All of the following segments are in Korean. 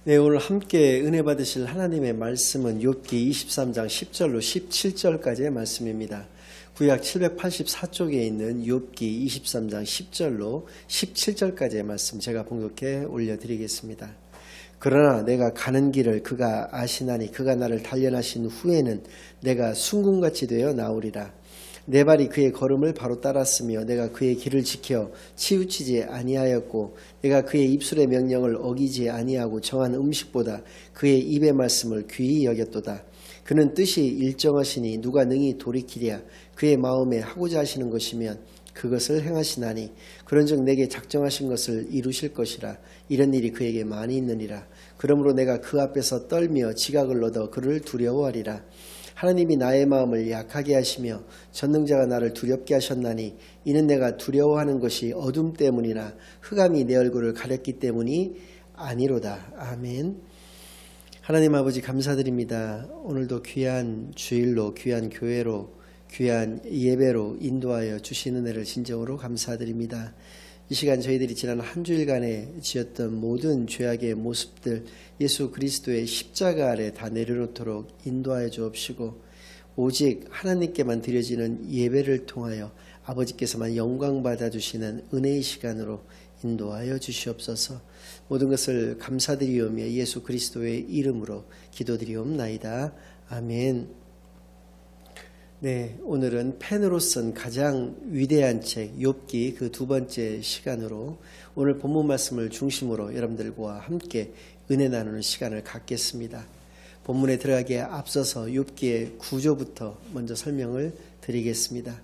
네, 오늘 함께 은혜 받으실 하나님의 말씀은 욥기 23장 10절로 17절까지의 말씀입니다. 구약 784쪽에 있는 욥기 23장 10절로 17절까지의 말씀 제가 봉독해 올려드리겠습니다. 그러나 내가 가는 길을 그가 아시나니 그가 나를 단련하신 후에는 내가 순금같이 되어 나오리라. 내 발이 그의 걸음을 바로 따랐으며 내가 그의 길을 지켜 치우치지 아니하였고 내가 그의 입술의 명령을 어기지 아니하고 정한 음식보다 그의 입의 말씀을 귀히 여겼도다. 그는 뜻이 일정하시니 누가 능히 돌이키랴. 그의 마음에 하고자 하시는 것이면 그것을 행하시나니 그런즉 내게 작정하신 것을 이루실 것이라. 이런 일이 그에게 많이 있느니라. 그러므로 내가 그 앞에서 떨며 지각을 얻어 그를 두려워하리라. 하나님이 나의 마음을 약하게 하시며 전능자가 나를 두렵게 하셨나니 이는 내가 두려워하는 것이 어둠 때문이나 흑암이 내 얼굴을 가렸기 때문이 아니로다. 아멘. 하나님 아버지 감사드립니다. 오늘도 귀한 주일로 귀한 교회로 귀한 예배로 인도하여 주신 은혜를 진정으로 감사드립니다. 이 시간 저희들이 지난 한 주일간에 지었던 모든 죄악의 모습들 예수 그리스도의 십자가 아래 다 내려놓도록 인도하여 주옵시고 오직 하나님께만 드려지는 예배를 통하여 아버지께서만 영광 받아주시는 은혜의 시간으로 인도하여 주시옵소서. 모든 것을 감사드리오며 예수 그리스도의 이름으로 기도드리옵나이다. 아멘. 네, 오늘은 펜으로 쓴 가장 위대한 책 욥기 그 두 번째 시간으로 오늘 본문 말씀을 중심으로 여러분들과 함께 은혜 나누는 시간을 갖겠습니다. 본문에 들어가기에 앞서서 욥기의 구조부터 먼저 설명을 드리겠습니다.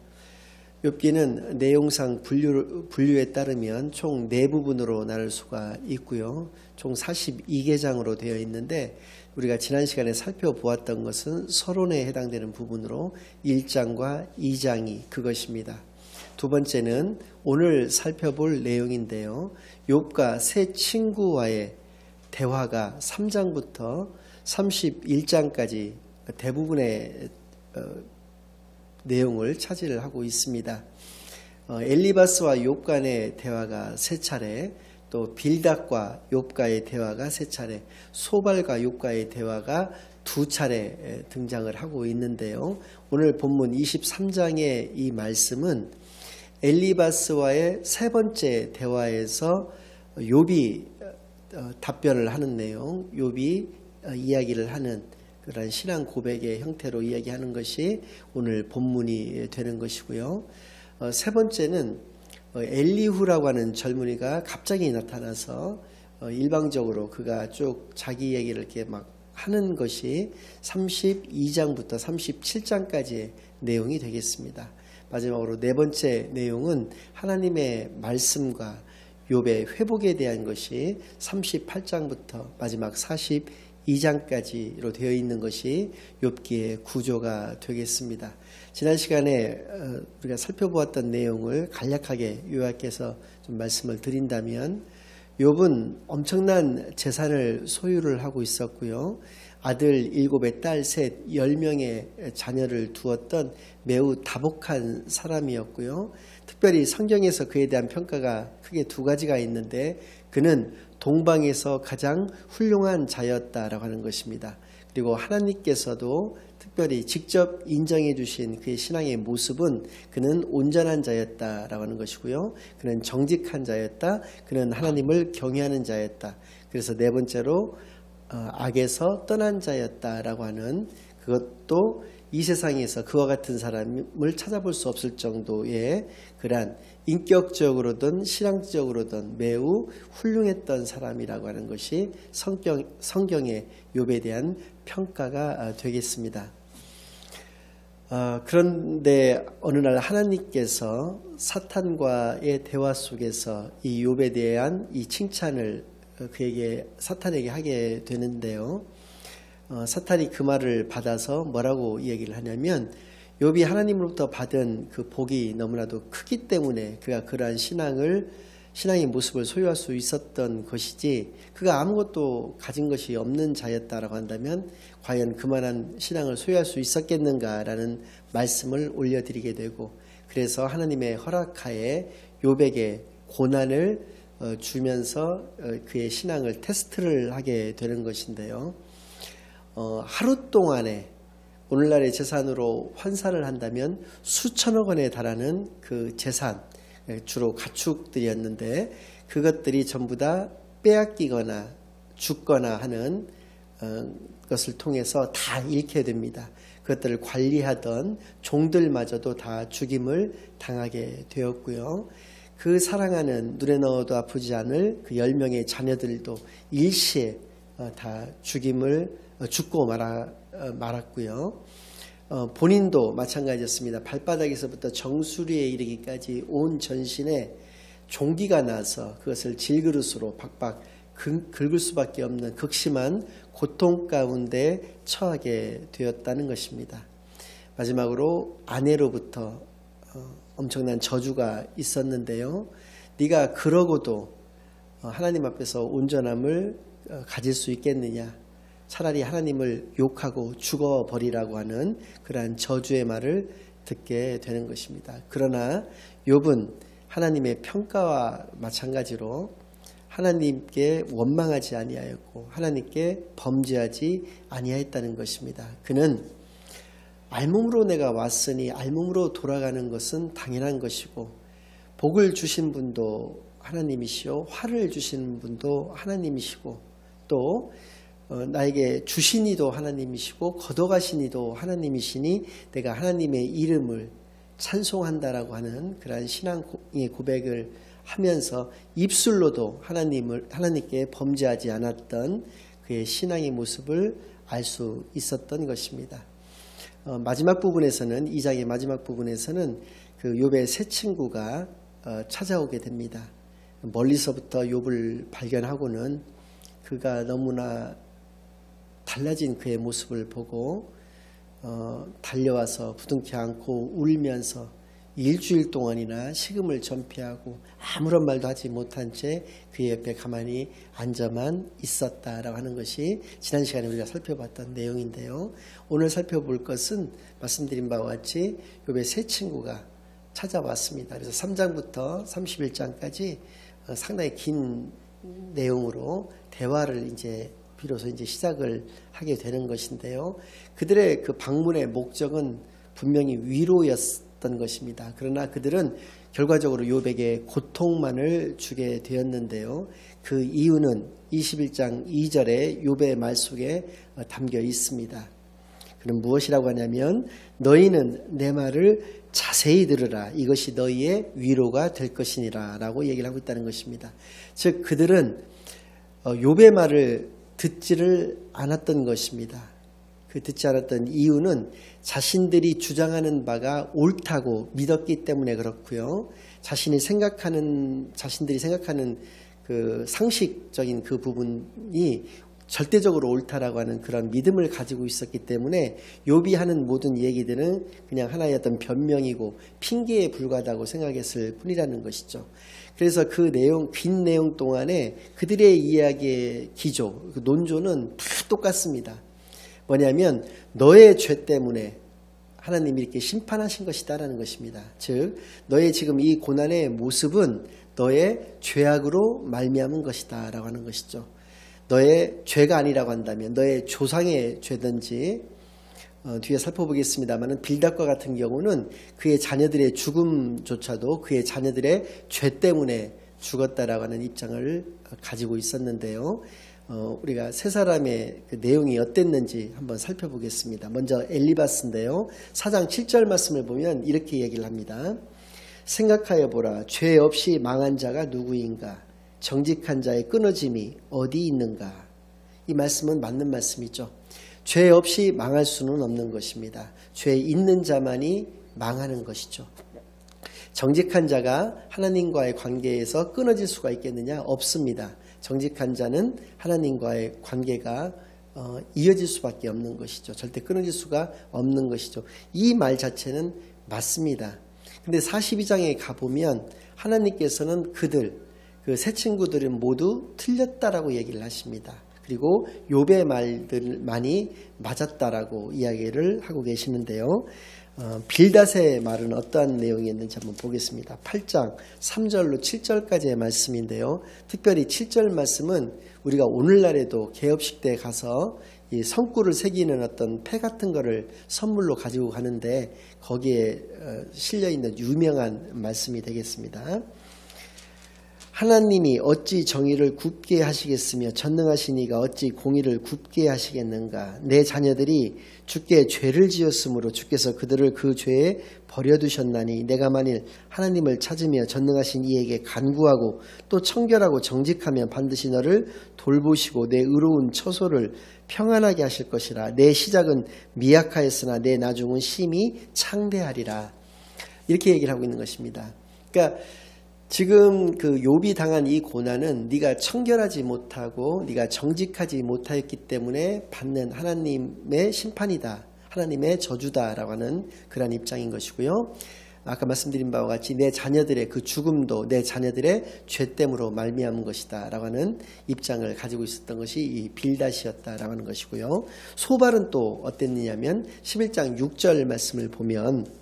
욥기는 내용상 분류에 따르면 총 4부분으로 나눌 수가 있고요. 총 42계장으로 되어 있는데 우리가 지난 시간에 살펴보았던 것은 서론에 해당되는 부분으로 1장과 2장이 그것입니다. 두 번째는 오늘 살펴볼 내용인데요. 욥과 세 친구와의 대화가 3장부터 31장까지 대부분의 내용을 차지를 하고 있습니다. 엘리바스와 욥 간의 대화가 3차례, 또 빌닷과 욥과의 대화가 3차례, 소발과 욥과의 대화가 2차례 등장을 하고 있는데요. 오늘 본문 23장의 이 말씀은 엘리바스와의 세 번째 대화에서 욥이 답변을 하는 내용, 욥이 이야기를 하는 그런 신앙 고백의 형태로 이야기하는 것이 오늘 본문이 되는 것이고요. 세 번째는 엘리후라고 하는 젊은이가 갑자기 나타나서 일방적으로 그가 쭉 자기 얘기를 이렇게 막 하는 것이 32장부터 37장까지의 내용이 되겠습니다. 마지막으로 네 번째 내용은 하나님의 말씀과 욥의 회복에 대한 것이 38장부터 마지막 42장까지로 되어 있는 것이 욥기의 구조가 되겠습니다. 지난 시간에 우리가 살펴보았던 내용을 간략하게 요약해서 좀 말씀을 드린다면 욥은 엄청난 재산을 소유를 하고 있었고요. 아들 7에 딸 3, 10명의 자녀를 두었던 매우 다복한 사람이었고요. 특별히 성경에서 그에 대한 평가가 크게 두 가지가 있는데 그는 동방에서 가장 훌륭한 자였다라고 하는 것입니다. 그리고 하나님께서도 특별히 직접 인정해 주신 그의 신앙의 모습은 그는 온전한 자였다라고 하는 것이고요. 그는 정직한 자였다. 그는 하나님을 경외하는 자였다. 그래서 네 번째로 악에서 떠난 자였다라고 하는 그것도 이 세상에서 그와 같은 사람을 찾아볼 수 없을 정도의 그러한 인격적으로든 신앙적으로든 매우 훌륭했던 사람이라고 하는 것이 성경의 욥에 대한 평가가 되겠습니다. 그런데 어느 날 하나님께서 사탄과의 대화 속에서 이 욥에 대한 이 칭찬을 사탄에게 하게 되는데요. 사탄이 그 말을 받아서 뭐라고 이야기를 하냐면 욥이 하나님으로부터 받은 그 복이 너무나도 크기 때문에 그가 그러한 신앙의 모습을 소유할 수 있었던 것이지 그가 아무것도 가진 것이 없는 자였다라고 한다면 과연 그만한 신앙을 소유할 수 있었겠는가라는 말씀을 올려드리게 되고 그래서 하나님의 허락하에 욥에게 고난을 주면서 그의 신앙을 테스트를 하게 되는 것인데요. 하루 동안에 오늘날의 재산으로 환산을 한다면 수천억 원에 달하는 그 재산, 주로 가축들이었는데 그것들이 전부 다 빼앗기거나 죽거나 하는 것을 통해서 다 잃게 됩니다. 그것들을 관리하던 종들마저도 다 죽임을 당하게 되었고요. 그 사랑하는 눈에 넣어도 아프지 않을 그 10명의 자녀들도 일시에 다 죽고 말았고요. 본인도 마찬가지였습니다. 발바닥에서부터 정수리에 이르기까지 온 전신에 종기가 나서 그것을 질그릇으로 박박 긁을 수밖에 없는 극심한 고통 가운데 처하게 되었다는 것입니다. 마지막으로 아내로부터 엄청난 저주가 있었는데요. 네가 그러고도 하나님 앞에서 온전함을 가질 수 있겠느냐. 차라리 하나님을 욕하고 죽어버리라고 하는 그러한 저주의 말을 듣게 되는 것입니다. 그러나 욥은 하나님의 평가와 마찬가지로 하나님께 원망하지 아니하였고 하나님께 범죄하지 아니하였다는 것입니다. 그는 알몸으로 내가 왔으니 알몸으로 돌아가는 것은 당연한 것이고 복을 주신 분도 하나님이시오 화를 주신 분도 하나님이시고 또 나에게 주신 이도 하나님이시고 걷어가신 이도 하나님이시니 내가 하나님의 이름을 찬송한다라고 하는 그러한 신앙의 고백을 하면서 입술로도 하나님께 범죄하지 않았던 그의 신앙의 모습을 알 수 있었던 것입니다. 마지막 부분에서는 2장의 마지막 부분에서는 그 욥의 세 친구가 찾아오게 됩니다. 멀리서부터 욥을 발견하고는 그가 너무나 달라진 그의 모습을 보고 달려와서 부둥켜 안고 울면서 일주일 동안이나 식음을 전폐하고 아무런 말도 하지 못한 채 그의 옆에 가만히 앉아만 있었다라고 하는 것이 지난 시간에 우리가 살펴봤던 내용인데요. 오늘 살펴볼 것은 말씀드린 바와 같이 욥의 세 친구가 찾아왔습니다. 그래서 3장부터 31장까지 상당히 긴 내용으로 대화를 비로소 시작을 하게 되는 것인데요. 그들의 그 방문의 목적은 분명히 위로였던 것입니다. 그러나 그들은 결과적으로 욥에게 고통만을 주게 되었는데요. 그 이유는 21장 2절의 욥의 말 속에 담겨 있습니다. 그는 무엇이라고 하냐면 너희는 내 말을 자세히 들으라. 이것이 너희의 위로가 될 것이니라 라고 얘기를 하고 있다는 것입니다. 즉 그들은 욥의 말을 듣지를 않았던 것입니다. 그 듣지 않았던 이유는 자신들이 주장하는 바가 옳다고 믿었기 때문에 그렇고요. 자신들이 생각하는 그 상식적인 그 부분이 절대적으로 옳다라고 하는 그런 믿음을 가지고 있었기 때문에 욥이 하는 모든 얘기들은 그냥 하나의 어떤 변명이고 핑계에 불과하다고 생각했을 뿐이라는 것이죠. 그래서 그 긴 내용 동안에 그들의 이야기의 기조, 그 논조는 다 똑같습니다. 뭐냐면 너의 죄 때문에 하나님이 이렇게 심판하신 것이다라는 것입니다. 즉 너의 지금 이 고난의 모습은 너의 죄악으로 말미암은 것이다라고 하는 것이죠. 너의 죄가 아니라고 한다면 너의 조상의 죄든지 뒤에 살펴보겠습니다만 빌닷과 같은 경우는 그의 자녀들의 죽음조차도 그의 자녀들의 죄 때문에 죽었다라고 하는 입장을 가지고 있었는데요. 우리가 세 사람의 그 내용이 어땠는지 한번 살펴보겠습니다. 먼저 엘리바스인데요. 4장 7절 말씀을 보면 이렇게 얘기를 합니다. 생각하여 보라. 죄 없이 망한 자가 누구인가? 정직한 자의 끊어짐이 어디 있는가? 이 말씀은 맞는 말씀이죠. 죄 없이 망할 수는 없는 것입니다. 죄 있는 자만이 망하는 것이죠. 정직한 자가 하나님과의 관계에서 끊어질 수가 있겠느냐? 없습니다. 정직한 자는 하나님과의 관계가 이어질 수밖에 없는 것이죠. 절대 끊어질 수가 없는 것이죠. 이 말 자체는 맞습니다. 근데 42장에 가보면 하나님께서는 그 세 친구들은 모두 틀렸다라고 얘기를 하십니다. 그리고 욥의 말들만이 맞았다라고 이야기를 하고 계시는데요. 빌닷의 말은 어떠한 내용이었는지 한번 보겠습니다. 8장 3절로 7절까지의 말씀인데요. 특별히 7절 말씀은 우리가 오늘날에도 개업식 때 가서 이 성구를 새기는 어떤 패 같은 거를 선물로 가지고 가는데 거기에 실려있는 유명한 말씀이 되겠습니다. 하나님이 어찌 정의를 굽게 하시겠으며 전능하신 이가 어찌 공의를 굽게 하시겠는가. 내 자녀들이 주께 죄를 지었으므로 주께서 그들을 그 죄에 버려두셨나니 내가 만일 하나님을 찾으며 전능하신 이에게 간구하고 또 청결하고 정직하면 반드시 너를 돌보시고 내 의로운 처소를 평안하게 하실 것이라. 내 시작은 미약하였으나 내 나중은 심히 창대하리라. 이렇게 얘기를 하고 있는 것입니다. 그러니까 지금 그 욥이 당한 이 고난은 네가 청결하지 못하고 네가 정직하지 못하였기 때문에 받는 하나님의 심판이다. 하나님의 저주다라고 하는 그런 입장인 것이고요. 아까 말씀드린 바와 같이 내 자녀들의 그 죽음도 내 자녀들의 죄 때문으로 말미암은 것이다 라고 하는 입장을 가지고 있었던 것이 이 빌닷이었다라고 하는 것이고요. 소발은 또 어땠느냐면 11장 6절 말씀을 보면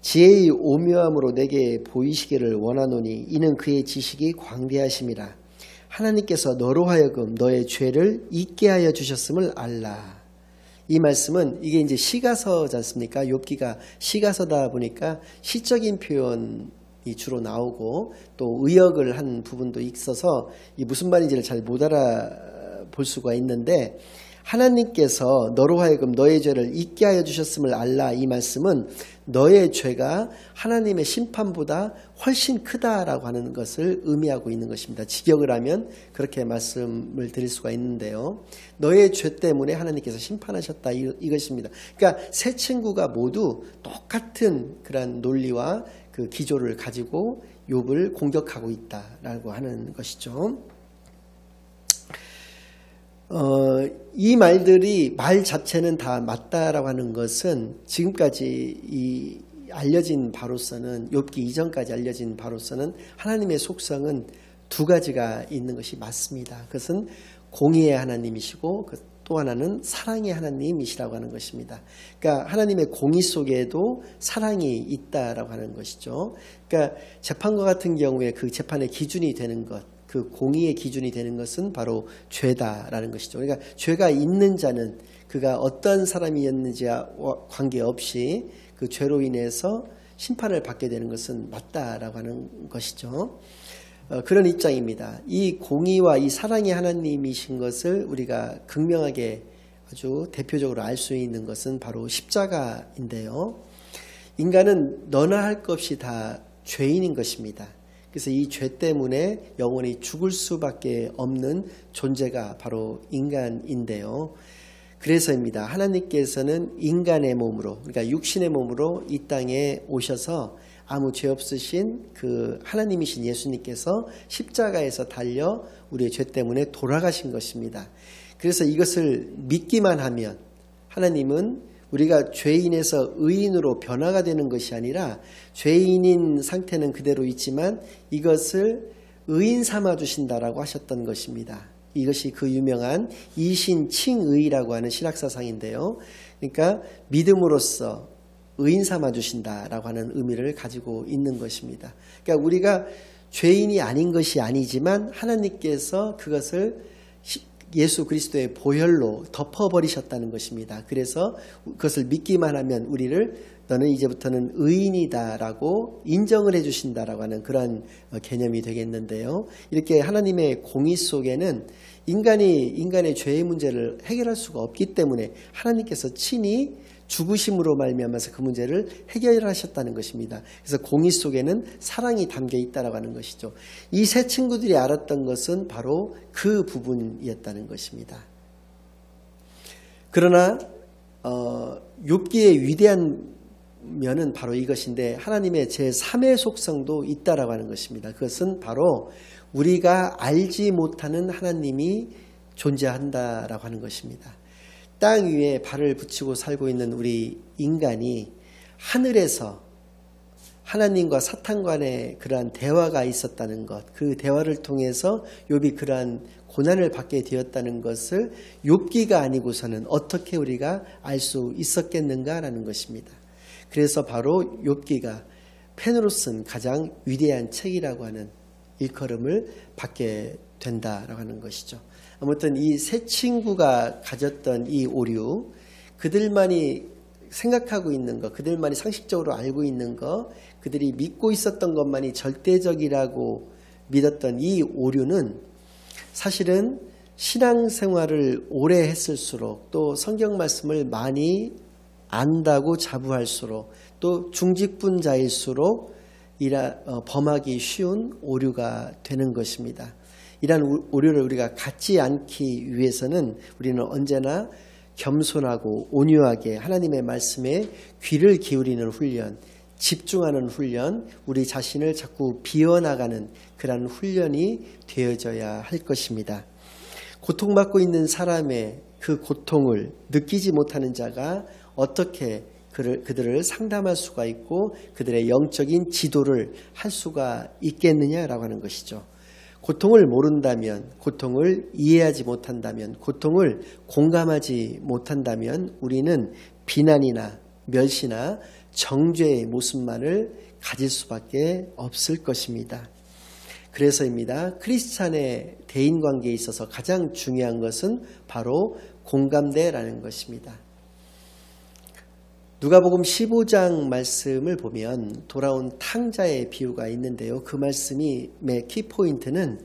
지혜의 오묘함으로 내게 보이시기를 원하노니 이는 그의 지식이 광대하심이라. 하나님께서 너로 하여금 너의 죄를 잊게 하여 주셨음을 알라. 이 말씀은 이게 이제 시가서지 않습니까? 욥기가 시가서다 보니까 시적인 표현이 주로 나오고 또 의역을 한 부분도 있어서 이 무슨 말인지를 잘 못 알아볼 수가 있는데 하나님께서 너로 하여금 너의 죄를 잊게 하여 주셨음을 알라. 이 말씀은 너의 죄가 하나님의 심판보다 훨씬 크다라고 하는 것을 의미하고 있는 것입니다. 직역을 하면 그렇게 말씀을 드릴 수가 있는데요. 너의 죄 때문에 하나님께서 심판하셨다 이것입니다. 그러니까 세 친구가 모두 똑같은 그런 논리와 그 기조를 가지고 욥을 공격하고 있다라고 하는 것이죠. 이 말들이 말 자체는 다 맞다라고 하는 것은 지금까지 이 알려진 바로서는 욥기 이전까지 알려진 바로서는 하나님의 속성은 두 가지가 있는 것이 맞습니다. 그것은 공의의 하나님이시고 또 하나는 사랑의 하나님이시라고 하는 것입니다. 그러니까 하나님의 공의 속에도 사랑이 있다라고 하는 것이죠. 그러니까 재판과 같은 경우에 그 재판의 기준이 되는 것, 그 공의의 기준이 되는 것은 바로 죄다라는 것이죠. 그러니까 죄가 있는 자는 그가 어떤 사람이었는지와 관계없이 그 죄로 인해서 심판을 받게 되는 것은 맞다라고 하는 것이죠. 그런 입장입니다. 이 공의와 이 사랑의 하나님이신 것을 우리가 극명하게 아주 대표적으로 알 수 있는 것은 바로 십자가인데요. 인간은 너나 할 것 없이 다 죄인인 것입니다. 그래서 이 죄 때문에 영원히 죽을 수밖에 없는 존재가 바로 인간인데요. 그래서입니다. 하나님께서는 인간의 몸으로, 그러니까 육신의 몸으로 이 땅에 오셔서 아무 죄 없으신 그 하나님이신 예수님께서 십자가에서 달려 우리의 죄 때문에 돌아가신 것입니다. 그래서 이것을 믿기만 하면 하나님은 우리가 죄인에서 의인으로 변화가 되는 것이 아니라 죄인인 상태는 그대로 있지만 이것을 의인 삼아 주신다라고 하셨던 것입니다. 이것이 그 유명한 이신칭의라고 하는 신학사상인데요. 그러니까 믿음으로써 의인 삼아 주신다라고 하는 의미를 가지고 있는 것입니다. 그러니까 우리가 죄인이 아닌 것이 아니지만 하나님께서 그것을 예수 그리스도의 보혈로 덮어버리셨다는 것입니다. 그래서 그것을 믿기만 하면 우리를 너는 이제부터는 의인이다라고 인정을 해주신다라고 하는 그런 개념이 되겠는데요. 이렇게 하나님의 공의 속에는 인간의 죄의 문제를 해결할 수가 없기 때문에 하나님께서 친히 죽으심으로 말미암아서 그 문제를 해결하셨다는 것입니다. 그래서 공의 속에는 사랑이 담겨 있다라고 하는 것이죠. 이 세 친구들이 알았던 것은 바로 그 부분이었다는 것입니다. 그러나 욥기의 위대한 면은 바로 이것인데 하나님의 제3의 속성도 있다라고 하는 것입니다. 그것은 바로 우리가 알지 못하는 하나님이 존재한다라고 하는 것입니다. 땅 위에 발을 붙이고 살고 있는 우리 인간이 하늘에서 하나님과 사탄 간의 그러한 대화가 있었다는 것, 그 대화를 통해서 욥이 그러한 고난을 받게 되었다는 것을 욥기가 아니고서는 어떻게 우리가 알 수 있었겠는가라는 것입니다. 그래서 바로 욥기가 펜으로 쓴 가장 위대한 책이라고 하는 일컬음을 받게 된다라고 하는 것이죠. 아무튼 이 세 친구가 가졌던 이 오류, 그들만이 생각하고 있는 것, 그들만이 상식적으로 알고 있는 것, 그들이 믿고 있었던 것만이 절대적이라고 믿었던 이 오류는 사실은 신앙생활을 오래 했을수록, 또 성경 말씀을 많이 안다고 자부할수록, 또 중직분자일수록 범하기 쉬운 오류가 되는 것입니다. 이러한 오류를 우리가 갖지 않기 위해서는 우리는 언제나 겸손하고 온유하게 하나님의 말씀에 귀를 기울이는 훈련, 집중하는 훈련, 우리 자신을 자꾸 비워나가는 그러한 훈련이 되어져야 할 것입니다. 고통받고 있는 사람의 그 고통을 느끼지 못하는 자가 어떻게 그들을 상담할 수가 있고 그들의 영적인 지도를 할 수가 있겠느냐라고 하는 것이죠. 고통을 모른다면, 고통을 이해하지 못한다면, 고통을 공감하지 못한다면 우리는 비난이나 멸시나 정죄의 모습만을 가질 수밖에 없을 것입니다. 그래서입니다. 크리스찬의 대인관계에 있어서 가장 중요한 것은 바로 공감대라는 것입니다. 누가복음 15장 말씀을 보면 돌아온 탕자의 비유가 있는데요. 그 말씀의 키포인트는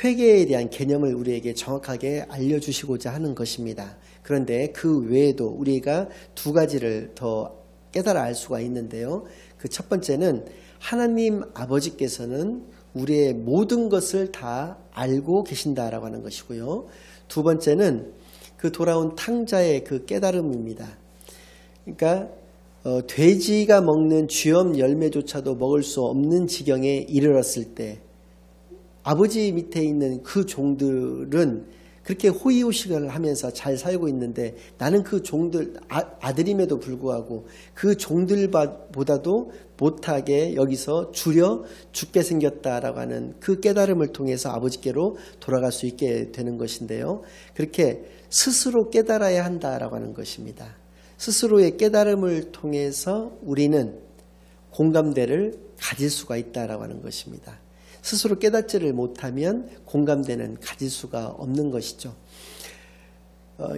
회개에 대한 개념을 우리에게 정확하게 알려주시고자 하는 것입니다. 그런데 그 외에도 우리가 두 가지를 더 깨달아 알 수가 있는데요. 그 첫 번째는 하나님 아버지께서는 우리의 모든 것을 다 알고 계신다라고 하는 것이고요. 두 번째는 그 돌아온 탕자의 그 깨달음입니다. 그러니까 돼지가 먹는 쥐엄 열매조차도 먹을 수 없는 지경에 이르렀을 때 아버지 밑에 있는 그 종들은 그렇게 호의호식을 하면서 잘 살고 있는데 나는 그 종들 아들임에도 불구하고 그 종들보다도 못하게 여기서 줄여 죽게 생겼다라고 하는 그 깨달음을 통해서 아버지께로 돌아갈 수 있게 되는 것인데요. 그렇게 스스로 깨달아야 한다라고 하는 것입니다. 스스로의 깨달음을 통해서 우리는 공감대를 가질 수가 있다라고 하는 것입니다. 스스로 깨닫지를 못하면 공감대는 가질 수가 없는 것이죠.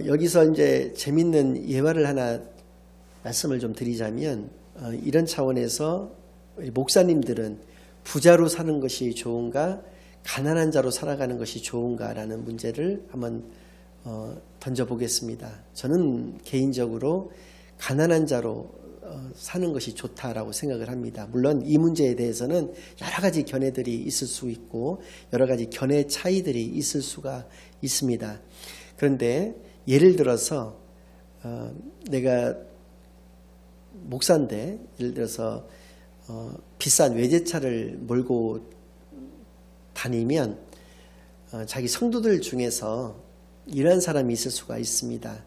여기서 이제 재밌는 예화를 하나 말씀을 좀 드리자면 이런 차원에서 목사님들은 부자로 사는 것이 좋은가 가난한 자로 살아가는 것이 좋은가라는 문제를 한번 던져보겠습니다. 저는 개인적으로 가난한 자로 사는 것이 좋다라고 생각을 합니다. 물론 이 문제에 대해서는 여러 가지 견해들이 있을 수 있고 여러 가지 견해 차이들이 있을 수가 있습니다. 그런데 예를 들어서 내가 목사인데 예를 들어서 비싼 외제차를 몰고 다니면 자기 성도들 중에서 이런 사람이 있을 수가 있습니다.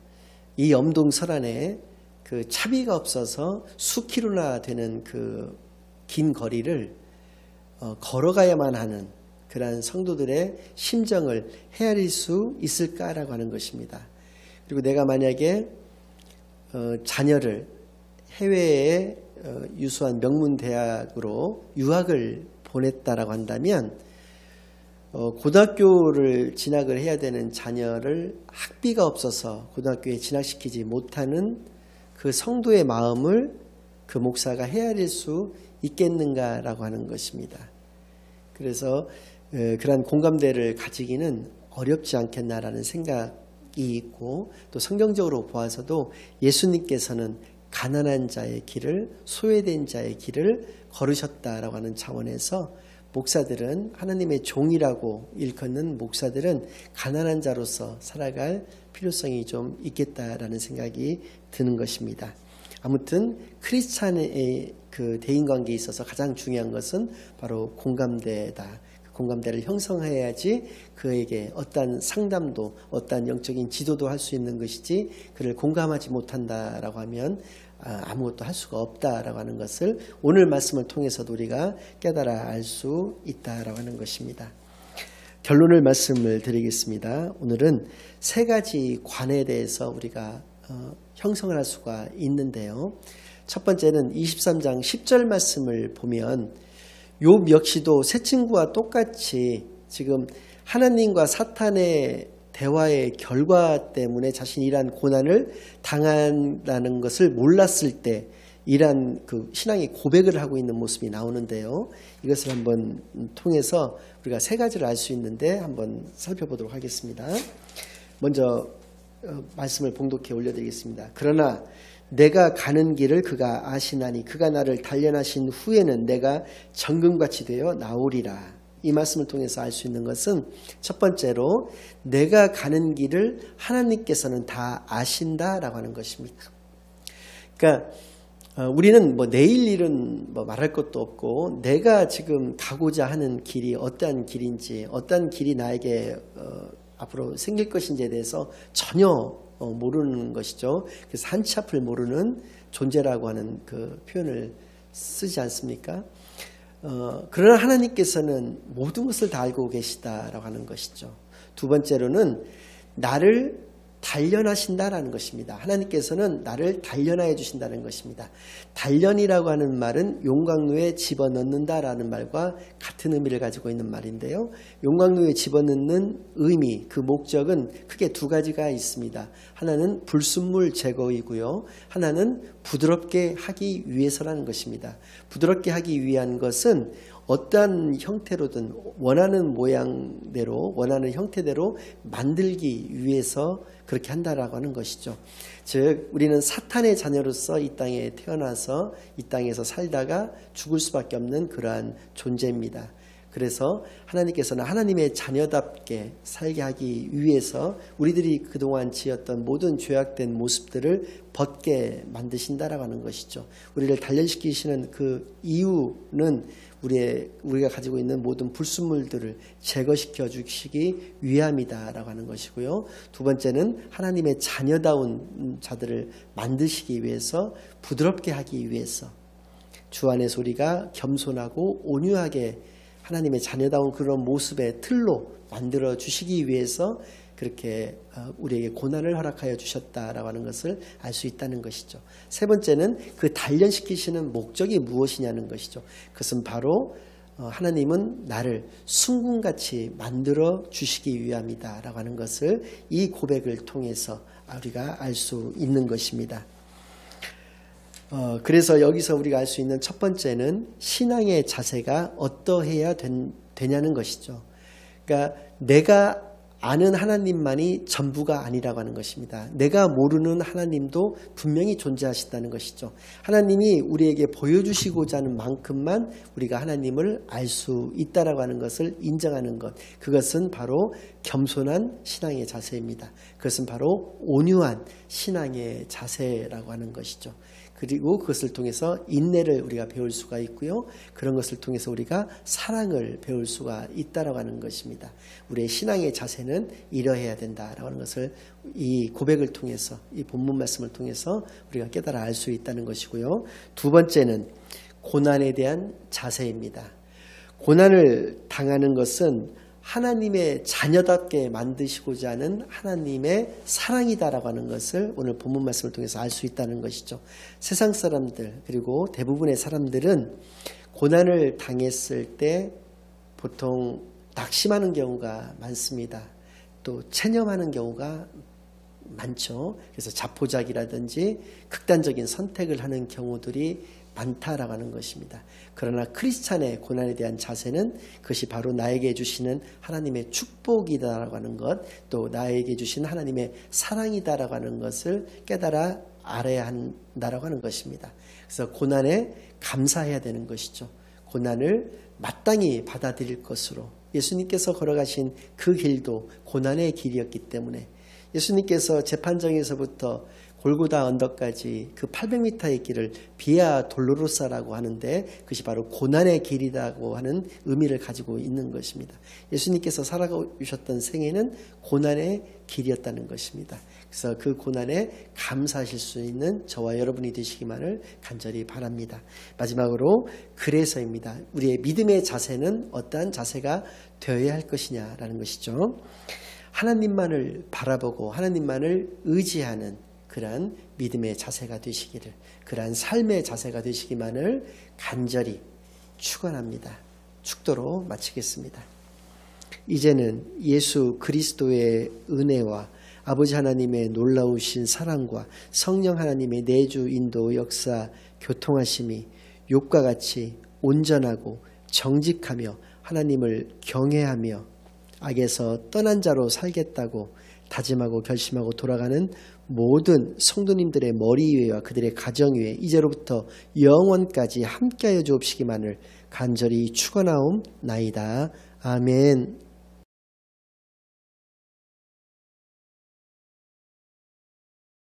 이 염동설안에 그 차비가 없어서 수킬로나 되는 그 긴 거리를 걸어가야만 하는 그러한 성도들의 심정을 헤아릴 수 있을까라고 하는 것입니다. 그리고 내가 만약에 자녀를 해외에 유수한 명문대학으로 유학을 보냈다라고 한다면 고등학교를 진학을 해야 되는 자녀를 학비가 없어서 고등학교에 진학시키지 못하는 그 성도의 마음을 그 목사가 헤아릴 수 있겠는가라고 하는 것입니다. 그래서 그러한 공감대를 가지기는 어렵지 않겠나라는 생각이 있고 또 성경적으로 보아서도 예수님께서는 가난한 자의 길을 소외된 자의 길을 걸으셨다라고 하는 차원에서 목사들은 하나님의 종이라고 일컫는 목사들은 가난한 자로서 살아갈 필요성이 좀 있겠다라는 생각이 드는 것입니다. 아무튼 크리스찬의 그 대인관계에 있어서 가장 중요한 것은 바로 공감대다. 공감대를 형성해야지 그에게 어떠한 상담도 어떠한 영적인 지도도 할 수 있는 것이지 그를 공감하지 못한다라고 하면 아무것도 할 수가 없다라고 하는 것을 오늘 말씀을 통해서도 우리가 깨달아 알 수 있다라고 하는 것입니다. 결론을 말씀을 드리겠습니다. 오늘은 세 가지 관에 대해서 우리가 형성을 할 수가 있는데요. 첫 번째는 23장 10절 말씀을 보면 욥 역시도 세 친구와 똑같이 지금 하나님과 사탄의 대화의 결과 때문에 자신이 이러한 고난을 당한다는 것을 몰랐을 때 이러한 그 신앙의 고백을 하고 있는 모습이 나오는데요. 이것을 한번 통해서 우리가 세 가지를 알 수 있는데 한번 살펴보도록 하겠습니다. 먼저 말씀을 봉독해 올려드리겠습니다. 그러나 내가 가는 길을 그가 아시나니 그가 나를 단련하신 후에는 내가 정금같이 되어 나오리라. 이 말씀을 통해서 알 수 있는 것은 첫 번째로 내가 가는 길을 하나님께서는 다 아신다라고 하는 것입니다. 그러니까 우리는 뭐 내일 일은 뭐 말할 것도 없고 내가 지금 가고자 하는 길이 어떠한 길인지 어떠한 길이 나에게 앞으로 생길 것인지에 대해서 전혀 모르는 것이죠. 그래서 한치 앞을 모르는 존재라고 하는 그 표현을 쓰지 않습니까? 그러나 하나님께서는 모든 것을 다 알고 계시다라고 하는 것이죠. 두 번째로는 나를 단련하신다라는 것입니다. 하나님께서는 나를 단련하여 주신다는 것입니다. 단련이라고 하는 말은 용광로에 집어넣는다라는 말과 같은 의미를 가지고 있는 말인데요. 용광로에 집어넣는 의미, 그 목적은 크게 두 가지가 있습니다. 하나는 불순물 제거이고요. 하나는 부드럽게 하기 위해서라는 것입니다. 부드럽게 하기 위한 것은 어떠한 형태로든 원하는 모양대로 원하는 형태대로 만들기 위해서 그렇게 한다라고 하는 것이죠. 즉 우리는 사탄의 자녀로서 이 땅에 태어나서 이 땅에서 살다가 죽을 수밖에 없는 그러한 존재입니다. 그래서 하나님께서는 하나님의 자녀답게 살게 하기 위해서 우리들이 그동안 지었던 모든 죄악된 모습들을 벗게 만드신다라고 하는 것이죠. 우리를 단련시키시는 그 이유는 우리가 가지고 있는 모든 불순물들을 제거시켜 주시기 위함이다라고 하는 것이고요. 두 번째는 하나님의 자녀다운 자들을 만드시기 위해서 부드럽게 하기 위해서 주 안에서 우리가 겸손하고 온유하게 하나님의 자녀다운 그런 모습의 틀로 만들어 주시기 위해서 그렇게 우리에게 고난을 허락하여 주셨다라고 하는 것을 알 수 있다는 것이죠. 세 번째는 그 단련시키시는 목적이 무엇이냐는 것이죠. 그것은 바로 하나님은 나를 순금같이 만들어 주시기 위함이다라고 하는 것을 이 고백을 통해서 우리가 알 수 있는 것입니다. 그래서 여기서 우리가 알 수 있는 첫 번째는 신앙의 자세가 어떠해야 되냐는 것이죠. 그러니까 내가 아는 하나님만이 전부가 아니라고 하는 것입니다. 내가 모르는 하나님도 분명히 존재하신다는 것이죠. 하나님이 우리에게 보여주시고자 하는 만큼만 우리가 하나님을 알 수 있다라고 하는 것을 인정하는 것. 그것은 바로 겸손한 신앙의 자세입니다. 그것은 바로 온유한 신앙의 자세라고 하는 것이죠. 그리고 그것을 통해서 인내를 우리가 배울 수가 있고요. 그런 것을 통해서 우리가 사랑을 배울 수가 있다라고 하는 것입니다. 우리의 신앙의 자세는 이러해야 된다라고 하는 것을 이 고백을 통해서 이 본문 말씀을 통해서 우리가 깨달아 알 수 있다는 것이고요. 두 번째는 고난에 대한 자세입니다. 고난을 당하는 것은 하나님의 자녀답게 만드시고자 하는 하나님의 사랑이다라고 하는 것을 오늘 본문 말씀을 통해서 알 수 있다는 것이죠. 세상 사람들 그리고 대부분의 사람들은 고난을 당했을 때 보통 낙심하는 경우가 많습니다. 또 체념하는 경우가 많죠. 그래서 자포자기라든지 극단적인 선택을 하는 경우들이 많다라고 하는 것입니다. 그러나 크리스찬의 고난에 대한 자세는 그것이 바로 나에게 주시는 하나님의 축복이다라고 하는 것, 또 나에게 주신 하나님의 사랑이다라고 하는 것을 깨달아 알아야 한다라고 하는 것입니다. 그래서 고난에 감사해야 되는 것이죠. 고난을 마땅히 받아들일 것으로 예수님께서 걸어가신 그 길도 고난의 길이었기 때문에 예수님께서 재판정에서부터 골고다 언덕까지 그 800m의 길을 비아 돌로로사라고 하는데 그것이 바로 고난의 길이라고 하는 의미를 가지고 있는 것입니다. 예수님께서 살아오셨던 생애는 고난의 길이었다는 것입니다. 그래서 그 고난에 감사하실 수 있는 저와 여러분이 되시기만을 간절히 바랍니다. 마지막으로 그래서입니다. 우리의 믿음의 자세는 어떠한 자세가 되어야 할 것이냐라는 것이죠. 하나님만을 바라보고 하나님만을 의지하는 그러한 믿음의 자세가 되시기를, 그러한 삶의 자세가 되시기만을 간절히 축원합니다. 축도로 마치겠습니다. 이제는 예수 그리스도의 은혜와 아버지 하나님의 놀라우신 사랑과 성령 하나님의 내주 인도 역사 교통하심이 욥과 같이 온전하고 정직하며 하나님을 경외하며 악에서 떠난 자로 살겠다고 다짐하고 결심하고 돌아가는 모든 성도님들의 머리 위에와 그들의 가정 위에 이제로부터 영원까지 함께하여 주옵시기만을 간절히 축원하옵나이다. 아멘.